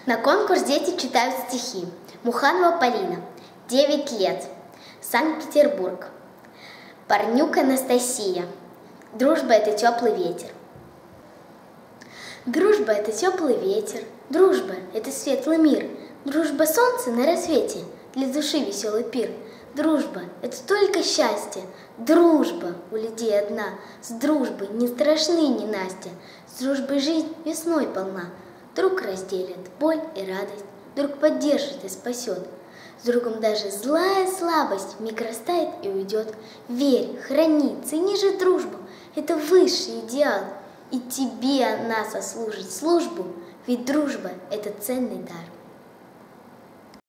На конкурс дети читают стихи. Муханова Полина, 9 лет, Санкт-Петербург. Парнюк Анастасия. Дружба – это теплый ветер. Дружба – это теплый ветер, дружба – это светлый мир. Дружба – солнце на рассвете, для души веселый пир. Дружба – это только счастье, дружба у людей одна. С дружбой не страшны ненастья, с дружбой жизнь весной полна. Друг разделит боль и радость, друг поддержит и спасет. С другом даже злая слабость вмиг растает и уйдет. Верь, храни, цени же дружбу, это высший идеал. И тебе она сослужит службу, ведь дружба – это ценный дар.